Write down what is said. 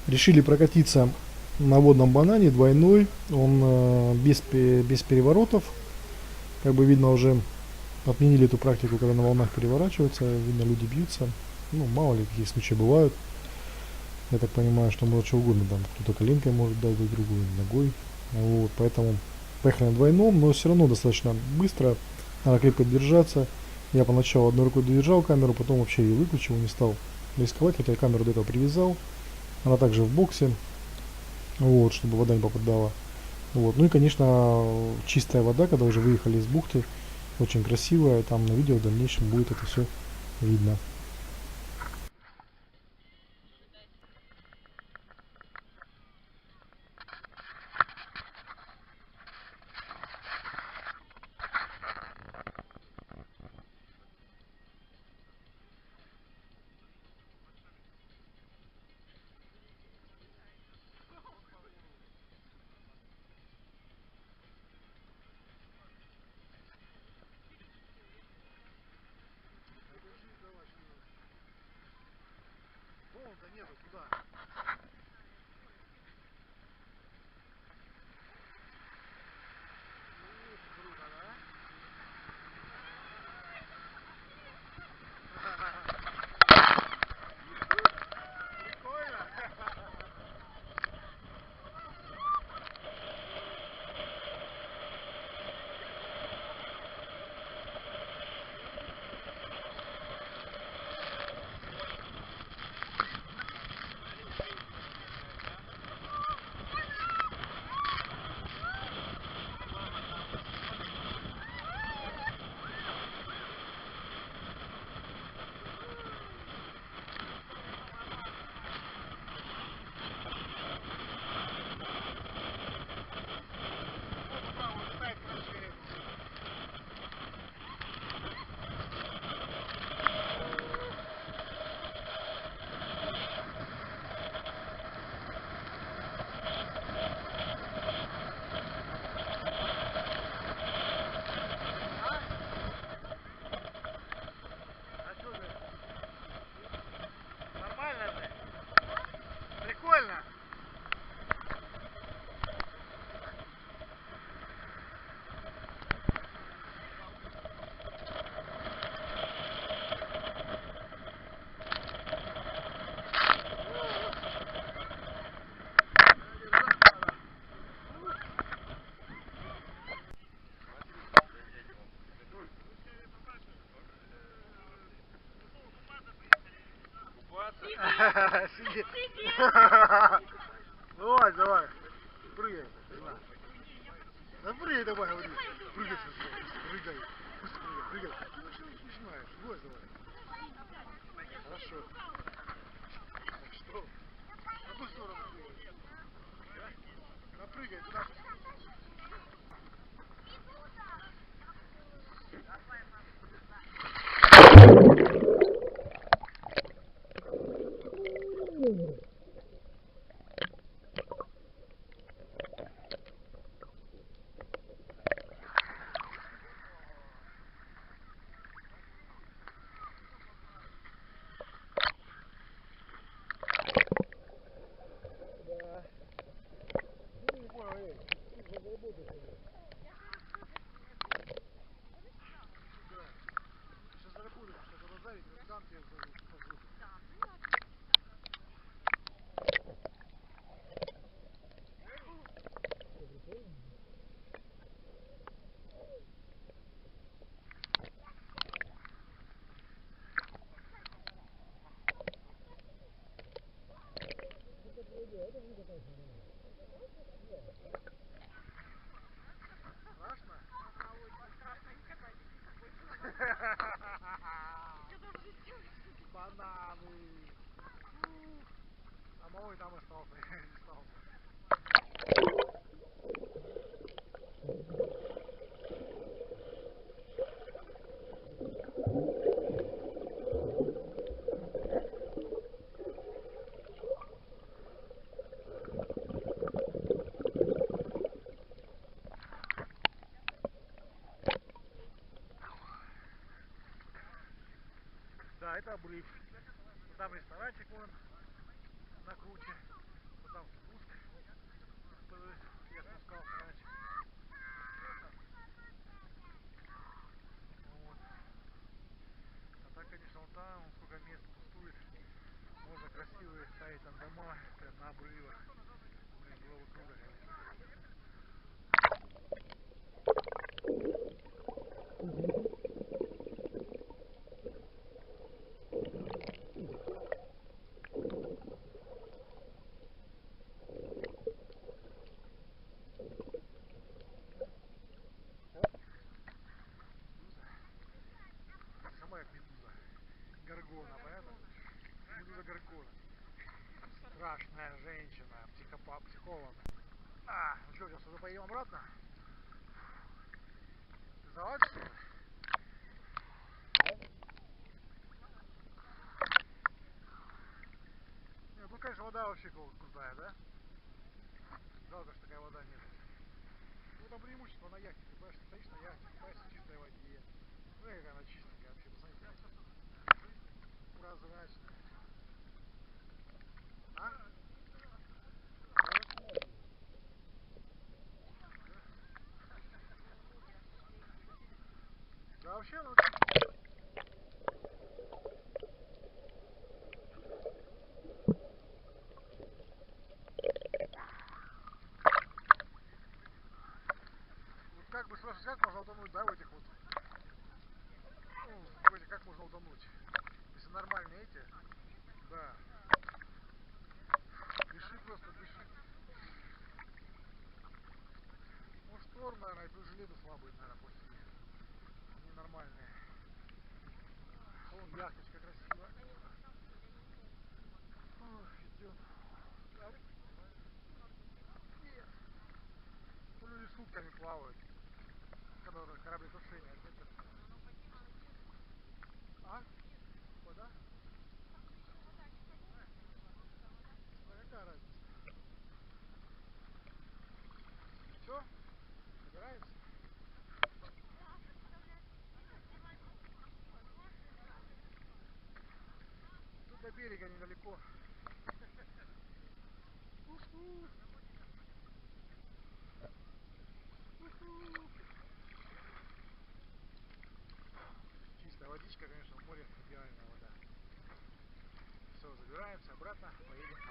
Решили прокатиться на водном банане двойной, он без переворотов, как бы видно уже отменили эту практику, когда на волнах переворачиваются, видно люди бьются, ну мало ли какие случаи бывают, я так понимаю, что может что угодно, там кто-то коленкой может дать друг другу, ногой, вот, поэтому поехали на двойном, но все равно достаточно быстро, надо крепко держаться, я поначалу одной рукой держал камеру, потом вообще ее выключил, не стал рисковать, хотя камеру до этого привязал, она также в боксе, вот, чтобы вода не попадала. Вот. Ну и, конечно, чистая вода, когда уже выехали из бухты, очень красивая, там на видео в дальнейшем будет это все видно. Волн-то нету, куда? Круто, да? Прикольно. Нормально же? Прикольно. Сиди. Давай, давай. Прыгай. Да прыгай давай, говорю. Прыгай, прыгай. Быстро прыгай, прыгай. Ну что не снимаешь? Гвоздь давай. Хорошо. Так что? На ту сторону прыгай. Напрыгай, туда. Сейчас заработаешь, что глаза и там тебе позовут. Страшно? Бананы. А малой там остался, я не стал. Да, это обрыв. Там ресторанчик вон на круче. дома, на обрывах. Блин, было бы круто, конечно. Сама как медуза. Горгона, понятно? Медуза Горгона. Страшная женщина, психолог. Ну что, сейчас уже поедем обратно? Ты залазишь? Нет, ну конечно вода вообще крутая, да? Жалко, что такая вода нет. Ну это преимущество на яхте. Ты понимаешь, ты стоишь на яхте, купаешься в чистой воде. Ну какая она чистенькая вообще, посмотрите. Прозрачная. А? Да вообще, ну... Вот как бы спрашивать, как можно утонуть, да, в этих вот... Ну, в этих, как можно утонуть? Если нормальные эти, да. Дыши просто, дыши. Ну, шторм, наверное, и плюс жилеты слабые, наверное, плохие. Ненормальные. Вон яхточка красивая. Ох, идет. Нет. Ну, люди сутками плавают. Которые кораблекрушение. Это... А? Вода? А какая разница? Все? Собираемся? Тут до берега недалеко. Уху. Уху. Чистая водичка, конечно, в море идеальная вода. Все, забираемся обратно, поедем